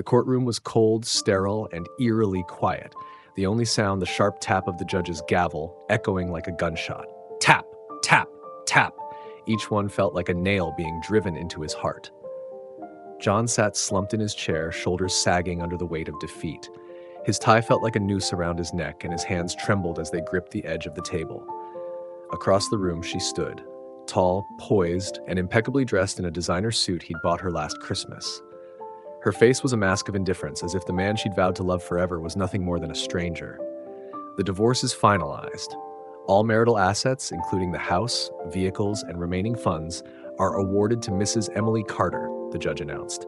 The courtroom was cold, sterile, and eerily quiet, the only sound the sharp tap of the judge's gavel, echoing like a gunshot. Tap, tap, tap. Each one felt like a nail being driven into his heart. John sat slumped in his chair, shoulders sagging under the weight of defeat. His tie felt like a noose around his neck, and his hands trembled as they gripped the edge of the table. Across the room she stood, tall, poised, and impeccably dressed in a designer suit he'd bought her last Christmas. Her face was a mask of indifference, as if the man she'd vowed to love forever was nothing more than a stranger. The divorce is finalized. All marital assets, including the house, vehicles, and remaining funds, are awarded to Mrs. Emily Carter, the judge announced.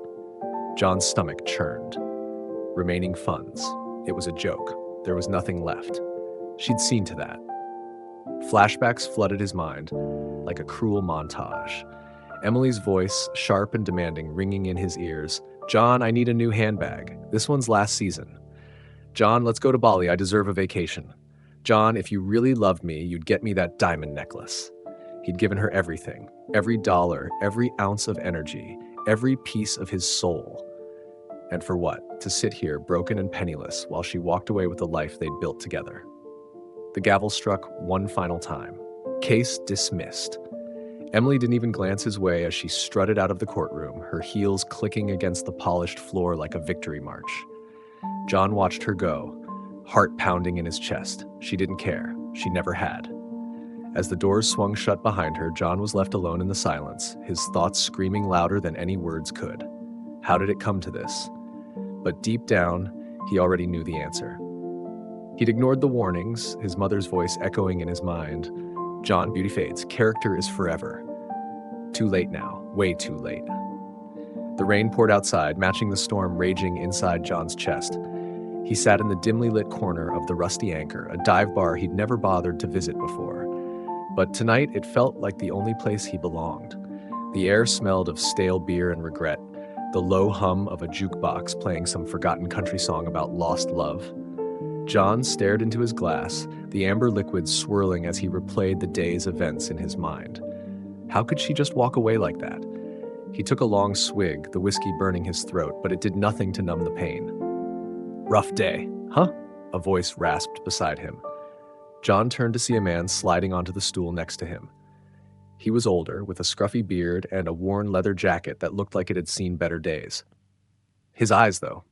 John's stomach churned. Remaining funds. It was a joke. There was nothing left. She'd seen to that. Flashbacks flooded his mind, like a cruel montage. Emily's voice, sharp and demanding, ringing in his ears. John, I need a new handbag. This one's last season. John, let's go to Bali. I deserve a vacation. John, if you really loved me, you'd get me that diamond necklace. He'd given her everything, every dollar, every ounce of energy, every piece of his soul. And for what? To sit here, broken and penniless, while she walked away with the life they'd built together. The gavel struck one final time. Case dismissed. Emily didn't even glance his way as she strutted out of the courtroom, her heels clicking against the polished floor like a victory march. John watched her go, heart pounding in his chest. She didn't care. She never had. As the doors swung shut behind her, John was left alone in the silence, his thoughts screaming louder than any words could. How did it come to this? But deep down, he already knew the answer. He'd ignored the warnings, his mother's voice echoing in his mind. John, beauty fades. Character is forever. Too late now. Way too late. The rain poured outside, matching the storm raging inside John's chest. He sat in the dimly lit corner of the Rusty Anchor, a dive bar he'd never bothered to visit before. But tonight, it felt like the only place he belonged. The air smelled of stale beer and regret, the low hum of a jukebox playing some forgotten country song about lost love. John stared into his glass, the amber liquid swirling as he replayed the day's events in his mind. How could she just walk away like that? He took a long swig, the whiskey burning his throat, but it did nothing to numb the pain. Rough day, huh? A voice rasped beside him. John turned to see a man sliding onto the stool next to him. He was older, with a scruffy beard and a worn leather jacket that looked like it had seen better days. His eyes, though,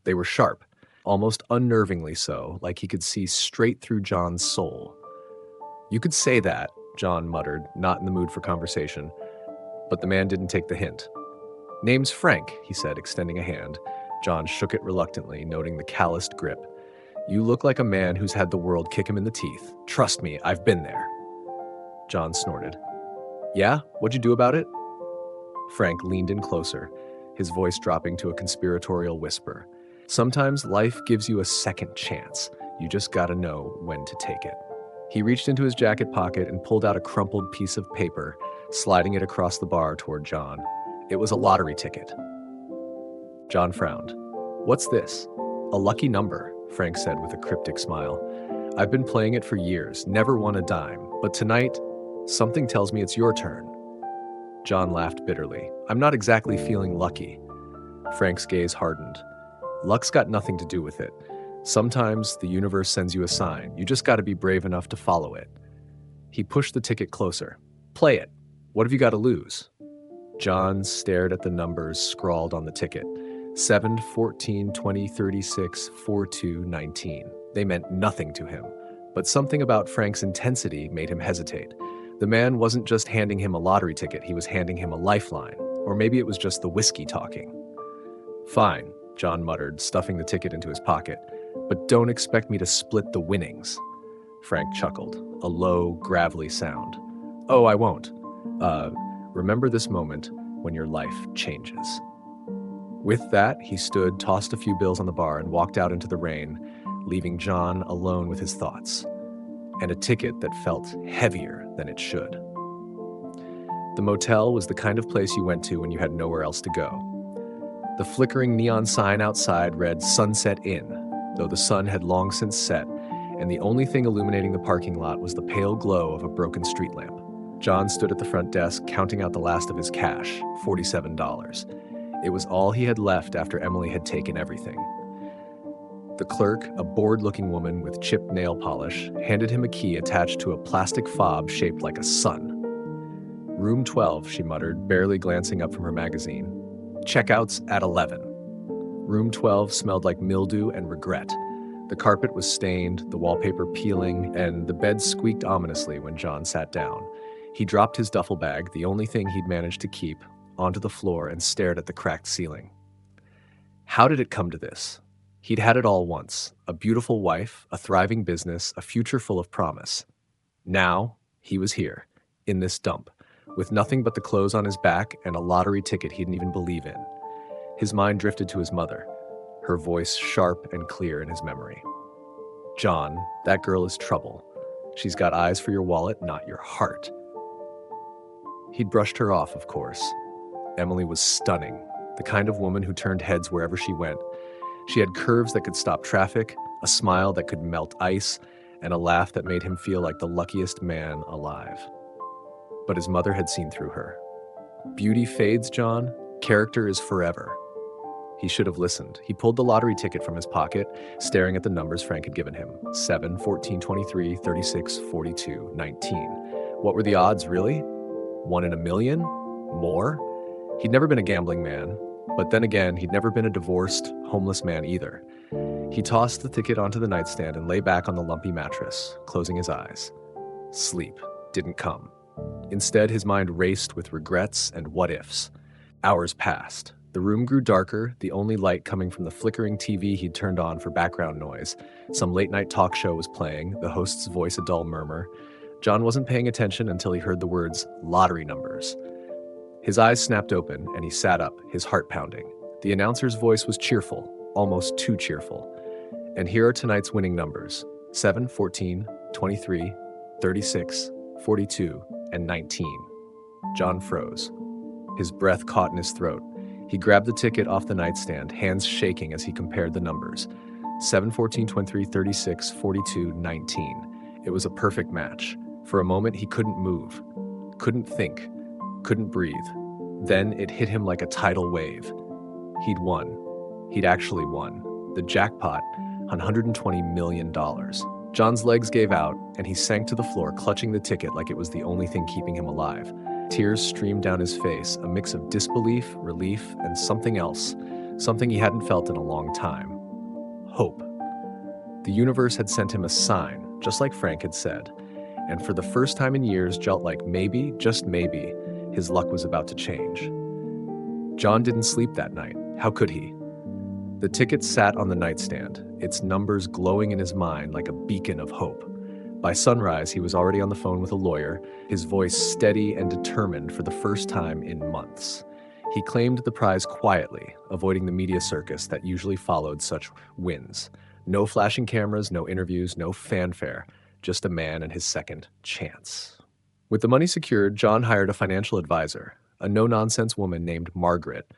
they were sharp, almost unnervingly so, like he could see straight through John's soul. You could say that, John muttered, not in the mood for conversation, but the man didn't take the hint. Name's Frank, he said, extending a hand. John shook it reluctantly, noting the calloused grip. You look like a man who's had the world kick him in the teeth. Trust me, I've been there. John snorted. Yeah? What'd you do about it? Frank leaned in closer, his voice dropping to a conspiratorial whisper. Sometimes life gives you a second chance. You just gotta know when to take it. He reached into his jacket pocket and pulled out a crumpled piece of paper, sliding it across the bar toward John. It was a lottery ticket. John frowned. What's this? A lucky number, Frank said with a cryptic smile. I've been playing it for years, never won a dime, but tonight, something tells me it's your turn. John laughed bitterly. I'm not exactly feeling lucky. Frank's gaze hardened. Luck's got nothing to do with it. Sometimes the universe sends you a sign. You just gotta be brave enough to follow it. He pushed the ticket closer. Play it. What have you got to lose? John stared at the numbers scrawled on the ticket. 7, 14, 20, 36, 42, 19. They meant nothing to him, but something about Frank's intensity made him hesitate. The man wasn't just handing him a lottery ticket, he was handing him a lifeline. Or maybe it was just the whiskey talking. Fine, John muttered, stuffing the ticket into his pocket. But don't expect me to split the winnings. Frank chuckled, a low, gravelly sound. Oh, I won't. Remember this moment when your life changes. With that, he stood, tossed a few bills on the bar, and walked out into the rain, leaving John alone with his thoughts, and a ticket that felt heavier than it should. The motel was the kind of place you went to when you had nowhere else to go. The flickering neon sign outside read Sunset Inn, though the sun had long since set, and the only thing illuminating the parking lot was the pale glow of a broken street lamp. John stood at the front desk, counting out the last of his cash, $47. It was all he had left after Emily had taken everything. The clerk, a bored-looking woman with chipped nail polish, handed him a key attached to a plastic fob shaped like a sun. "Room 12, she muttered, barely glancing up from her magazine. "Checkouts at 11. Room 12 smelled like mildew and regret. The carpet was stained, the wallpaper peeling, and the bed squeaked ominously when John sat down. He dropped his duffel bag, the only thing he'd managed to keep, onto the floor and stared at the cracked ceiling. How did it come to this? He'd had it all once: a beautiful wife, a thriving business, a future full of promise. Now, he was here, in this dump, with nothing but the clothes on his back and a lottery ticket he didn't even believe in. His mind drifted to his mother, her voice sharp and clear in his memory. "John, that girl is trouble. She's got eyes for your wallet, not your heart." He'd brushed her off, of course. Emily was stunning, the kind of woman who turned heads wherever she went. She had curves that could stop traffic, a smile that could melt ice, and a laugh that made him feel like the luckiest man alive. But his mother had seen through her. "Beauty fades, John. Character is forever." He should have listened. He pulled the lottery ticket from his pocket, staring at the numbers Frank had given him: 7, 14, 23, 36, 42, 19. What were the odds, really? 1 in a million? More? He'd never been a gambling man, but then again, he'd never been a divorced, homeless man either. He tossed the ticket onto the nightstand and lay back on the lumpy mattress, closing his eyes. Sleep didn't come. Instead, his mind raced with regrets and what-ifs. Hours passed. The room grew darker, the only light coming from the flickering TV he'd turned on for background noise. Some late-night talk show was playing, the host's voice a dull murmur. John wasn't paying attention until he heard the words, "lottery numbers." His eyes snapped open, and he sat up, his heart pounding. The announcer's voice was cheerful, almost too cheerful. "And here are tonight's winning numbers: 7, 14, 23, 36, 42, and 19. John froze. His breath caught in his throat. He grabbed the ticket off the nightstand, hands shaking as he compared the numbers. 7, 14, 23, 36, 42, 19. It was a perfect match. For a moment, he couldn't move, couldn't think, couldn't breathe. Then it hit him like a tidal wave. He'd won. He'd actually won. The jackpot, $120 million. John's legs gave out, and he sank to the floor, clutching the ticket like it was the only thing keeping him alive. Tears streamed down his face, a mix of disbelief, relief, and something else, something he hadn't felt in a long time. Hope. The universe had sent him a sign, just like Frank had said. And for the first time in years, felt like maybe, just maybe, his luck was about to change. John didn't sleep that night. How could he? The ticket sat on the nightstand, its numbers glowing in his mind like a beacon of hope. By sunrise, he was already on the phone with a lawyer, his voice steady and determined for the first time in months. He claimed the prize quietly, avoiding the media circus that usually followed such wins. No flashing cameras, no interviews, no fanfare, just a man and his second chance. With the money secured, John hired a financial advisor, a no-nonsense woman named Margaret,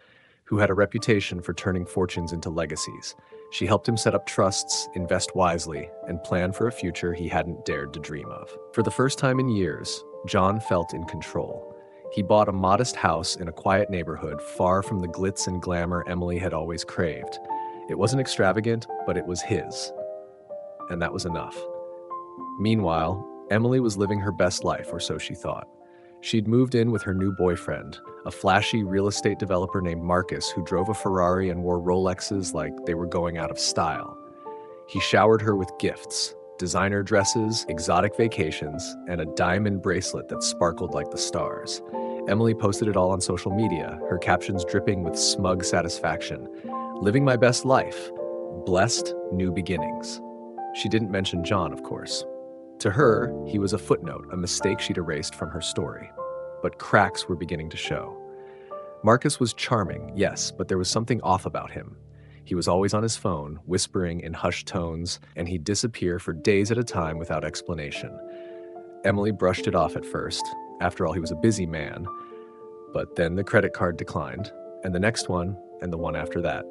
who had a reputation for turning fortunes into legacies. She helped him set up trusts, invest wisely, and plan for a future he hadn't dared to dream of. For the first time in years, John felt in control. He bought a modest house in a quiet neighborhood far from the glitz and glamour Emily had always craved. It wasn't extravagant, but it was his. And that was enough. Meanwhile, Emily was living her best life, or so she thought. She'd moved in with her new boyfriend, a flashy real estate developer named Marcus who drove a Ferrari and wore Rolexes like they were going out of style. He showered her with gifts, designer dresses, exotic vacations, and a diamond bracelet that sparkled like the stars. Emily posted it all on social media, her captions dripping with smug satisfaction. "Living my best life. Blessed new beginnings." She didn't mention John, of course. To her, he was a footnote, a mistake she'd erased from her story. But cracks were beginning to show. Marcus was charming, yes, but there was something off about him. He was always on his phone, whispering in hushed tones, and he'd disappear for days at a time without explanation. Emily brushed it off at first. After all, he was a busy man. But then the credit card declined, and the next one, and the one after that.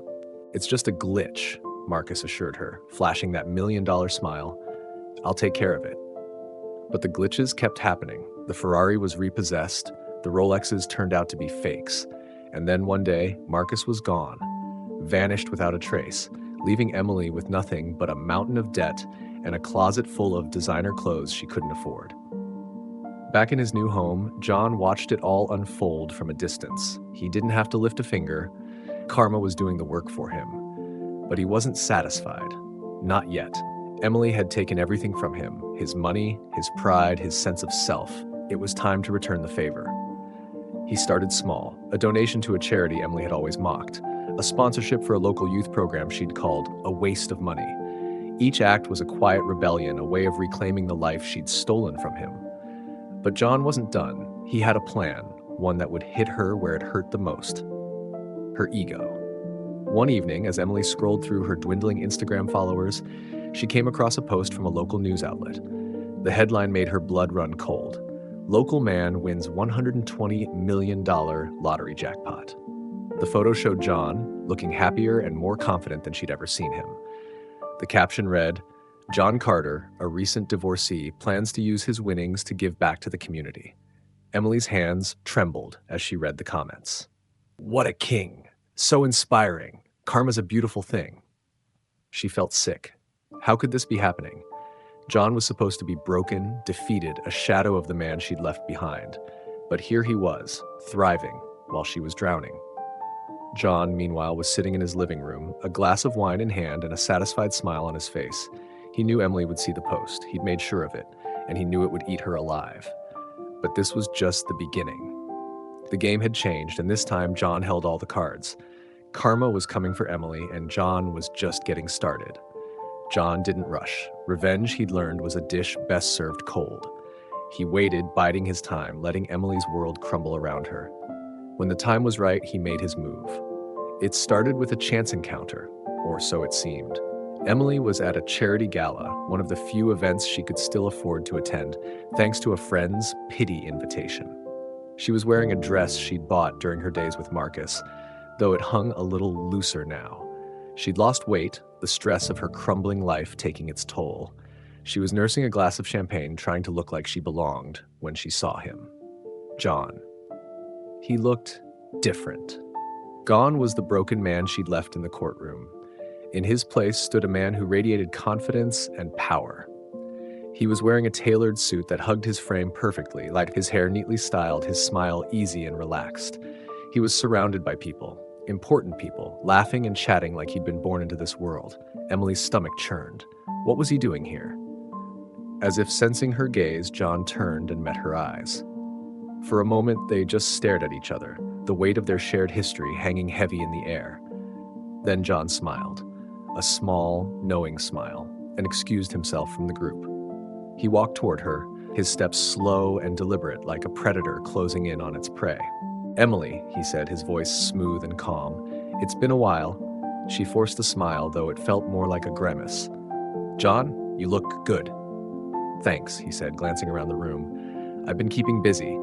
"It's just a glitch," Marcus assured her, flashing that $1 million smile. "I'll take care of it." But the glitches kept happening. The Ferrari was repossessed. The Rolexes turned out to be fakes. And then one day, Marcus was gone, vanished without a trace, leaving Emily with nothing but a mountain of debt and a closet full of designer clothes she couldn't afford. Back in his new home, John watched it all unfold from a distance. He didn't have to lift a finger. Karma was doing the work for him. But he wasn't satisfied. Not yet. Emily had taken everything from him, his money, his pride, his sense of self. It was time to return the favor. He started small, a donation to a charity Emily had always mocked, a sponsorship for a local youth program she'd called a waste of money. Each act was a quiet rebellion, a way of reclaiming the life she'd stolen from him. But John wasn't done. He had a plan, one that would hit her where it hurt the most: her ego. One evening, as Emily scrolled through her dwindling Instagram followers, she came across a post from a local news outlet. The headline made her blood run cold. Local man wins $120 million lottery jackpot. The photo showed John, looking happier and more confident than she'd ever seen him. The caption read, "John Carter, a recent divorcee, plans to use his winnings to give back to the community." Emily's hands trembled as she read the comments. What a king! So inspiring. Karma's a beautiful thing. She felt sick. How could this be happening? John was supposed to be broken, defeated, a shadow of the man she'd left behind. But here he was, thriving, while she was drowning. John, meanwhile, was sitting in his living room, a glass of wine in hand and a satisfied smile on his face. He knew Emily would see the post. He'd made sure of it, and he knew it would eat her alive. But this was just the beginning. The game had changed, and this time John held all the cards. Karma was coming for Emily, and John was just getting started. John didn't rush. Revenge, he'd learned, was a dish best served cold. He waited, biding his time, letting Emily's world crumble around her. When the time was right, he made his move. It started with a chance encounter, or so it seemed. Emily was at a charity gala, one of the few events she could still afford to attend, thanks to a friend's pity invitation. She was wearing a dress she'd bought during her days with Marcus, though it hung a little looser now. She'd lost weight, the stress of her crumbling life taking its toll. She was nursing a glass of champagne, trying to look like she belonged, when she saw him. John. He looked different. Gone was the broken man she'd left in the courtroom. In his place stood a man who radiated confidence and power. He was wearing a tailored suit that hugged his frame perfectly, like his hair neatly styled, his smile easy and relaxed. He was surrounded by people, important people, laughing and chatting like he'd been born into this world. Emily's stomach churned. What was he doing here? As if sensing her gaze, John turned and met her eyes. For a moment, they just stared at each other, the weight of their shared history hanging heavy in the air. Then John smiled, a small, knowing smile, and excused himself from the group. He walked toward her, his steps slow and deliberate, like a predator closing in on its prey. "Emily," he said, his voice smooth and calm. "It's been a while." She forced a smile, though it felt more like a grimace. "John, you look good." "Thanks," he said, glancing around the room. "I've been keeping busy.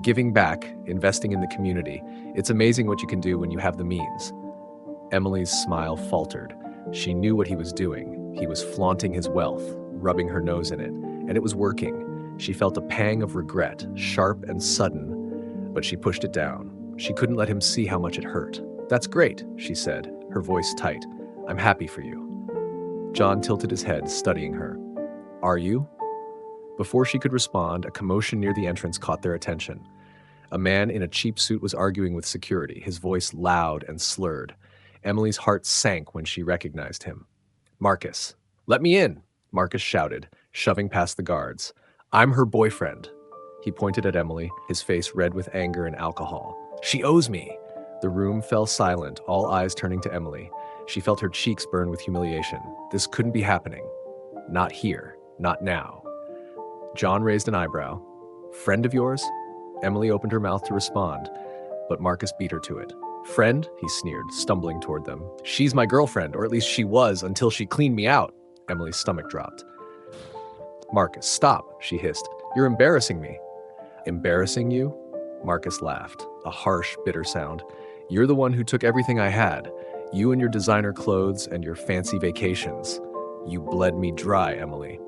Giving back, investing in the community. It's amazing what you can do when you have the means." Emily's smile faltered. She knew what he was doing. He was flaunting his wealth, rubbing her nose in it, and it was working. She felt a pang of regret, sharp and sudden, but she pushed it down. She couldn't let him see how much it hurt. "That's great," she said, her voice tight. "I'm happy for you." John tilted his head, studying her. "Are you?" Before she could respond, a commotion near the entrance caught their attention. A man in a cheap suit was arguing with security, his voice loud and slurred. Emily's heart sank when she recognized him. "Marcus." "Let me in," Marcus shouted, shoving past the guards. "I'm her boyfriend." He pointed at Emily, his face red with anger and alcohol. "She owes me." The room fell silent, all eyes turning to Emily. She felt her cheeks burn with humiliation. This couldn't be happening. Not here. Not now. John raised an eyebrow. "Friend of yours?" Emily opened her mouth to respond, but Marcus beat her to it. "Friend?" he sneered, stumbling toward them. "She's my girlfriend, or at least she was until she cleaned me out." Emily's stomach dropped. "Marcus, stop," she hissed. "You're embarrassing me." "Embarrassing you?" Marcus laughed, a harsh, bitter sound. "You're the one who took everything I had. You and your designer clothes and your fancy vacations. You bled me dry, Emily."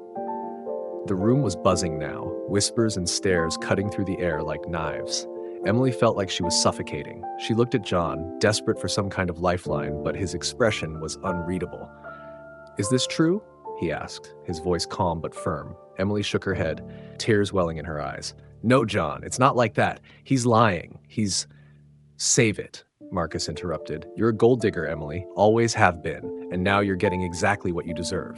The room was buzzing now, whispers and stares cutting through the air like knives. Emily felt like she was suffocating. She looked at John, desperate for some kind of lifeline, but his expression was unreadable. "Is this true?" he asked, his voice calm but firm. Emily shook her head, tears welling in her eyes. "No, John, it's not like that. He's lying. He's—" "Save it," Marcus interrupted. "You're a gold digger, Emily, always have been, and now you're getting exactly what you deserve."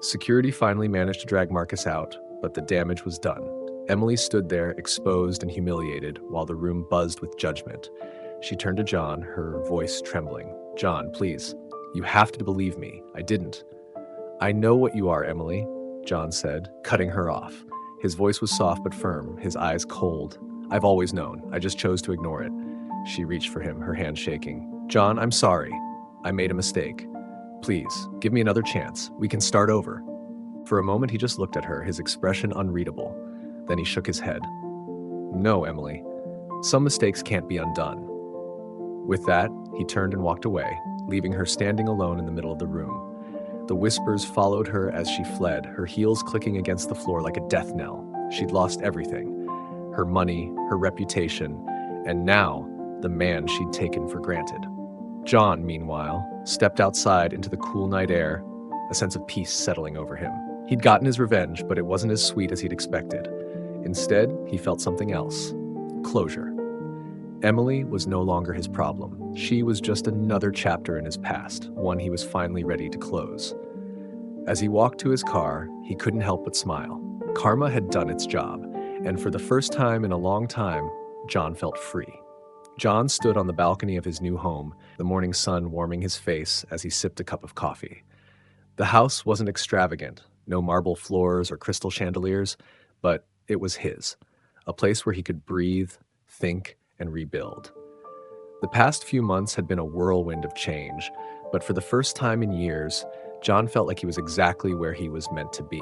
Security finally managed to drag Marcus out, but the damage was done. Emily stood there, exposed and humiliated, while the room buzzed with judgment. She turned to John, her voice trembling. "John, please, you have to believe me. I didn't." "I know what you are, Emily," John said, cutting her off. His voice was soft but firm, his eyes cold. "I've always known. I just chose to ignore it." She reached for him, her hand shaking. "John, I'm sorry. I made a mistake. Please, give me another chance. We can start over." For a moment, he just looked at her, his expression unreadable. Then he shook his head. "No, Emily. Some mistakes can't be undone." With that, he turned and walked away, leaving her standing alone in the middle of the room. The whispers followed her as she fled, her heels clicking against the floor like a death knell. She'd lost everything. Her money, her reputation, and now the man she'd taken for granted. John, meanwhile, stepped outside into the cool night air, a sense of peace settling over him. He'd gotten his revenge, but it wasn't as sweet as he'd expected. Instead, he felt something else. Closure. Emily was no longer his problem. She was just another chapter in his past, one he was finally ready to close. As he walked to his car, he couldn't help but smile. Karma had done its job, and for the first time in a long time, John felt free. John stood on the balcony of his new home, the morning sun warming his face as he sipped a cup of coffee. The house wasn't extravagant, no marble floors or crystal chandeliers, but it was his, a place where he could breathe, think, and rebuild. The past few months had been a whirlwind of change, but for the first time in years, John felt like he was exactly where he was meant to be.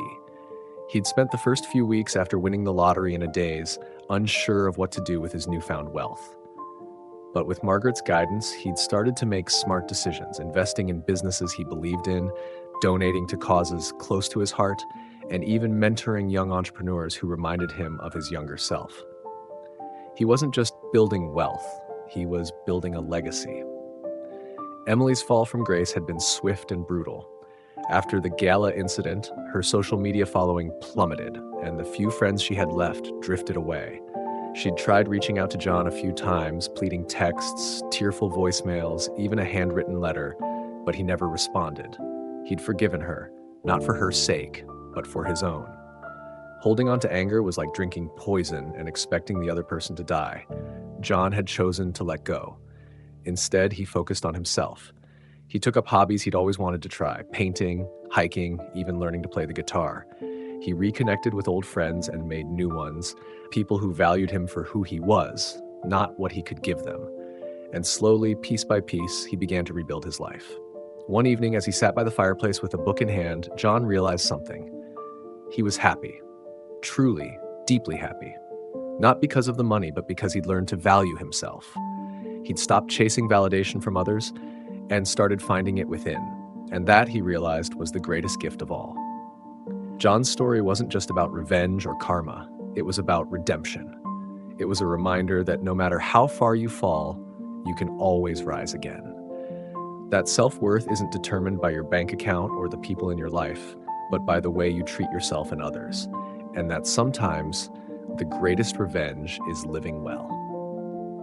He'd spent the first few weeks after winning the lottery in a daze, unsure of what to do with his newfound wealth. But with Margaret's guidance, he'd started to make smart decisions, investing in businesses he believed in, donating to causes close to his heart, and even mentoring young entrepreneurs who reminded him of his younger self. He wasn't just building wealth, he was building a legacy. Emily's fall from grace had been swift and brutal. After the gala incident, her social media following plummeted, and the few friends she had left drifted away. She'd tried reaching out to John a few times, pleading texts, tearful voicemails, even a handwritten letter, but he never responded. He'd forgiven her, not for her sake, but for his own. Holding on to anger was like drinking poison and expecting the other person to die. John had chosen to let go. Instead, he focused on himself. He took up hobbies he'd always wanted to try, painting, hiking, even learning to play the guitar. He reconnected with old friends and made new ones, people who valued him for who he was, not what he could give them. And slowly, piece by piece, he began to rebuild his life. One evening, as he sat by the fireplace with a book in hand, John realized something. He was happy. Truly, deeply happy. Not because of the money, but because he'd learned to value himself. He'd stopped chasing validation from others and started finding it within. And that, he realized, was the greatest gift of all. John's story wasn't just about revenge or karma. It was about redemption. It was a reminder that no matter how far you fall, you can always rise again. That self-worth isn't determined by your bank account or the people in your life, but by the way you treat yourself and others. And that sometimes the greatest revenge is living well.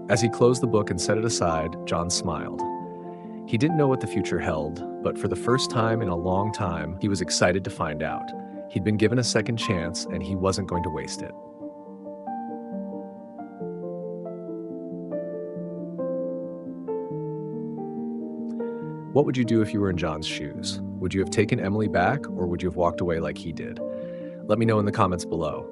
As he closed the book and set it aside, John smiled. He didn't know what the future held, but for the first time in a long time, he was excited to find out. He'd been given a second chance, and he wasn't going to waste it. What would you do if you were in John's shoes? Would you have taken Emily back, or would you have walked away like he did? Let me know in the comments below.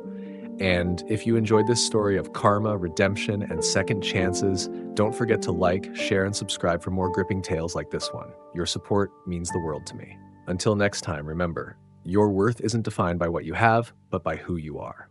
And if you enjoyed this story of karma, redemption, and second chances, don't forget to like, share, and subscribe for more gripping tales like this one. Your support means the world to me. Until next time, remember, your worth isn't defined by what you have, but by who you are.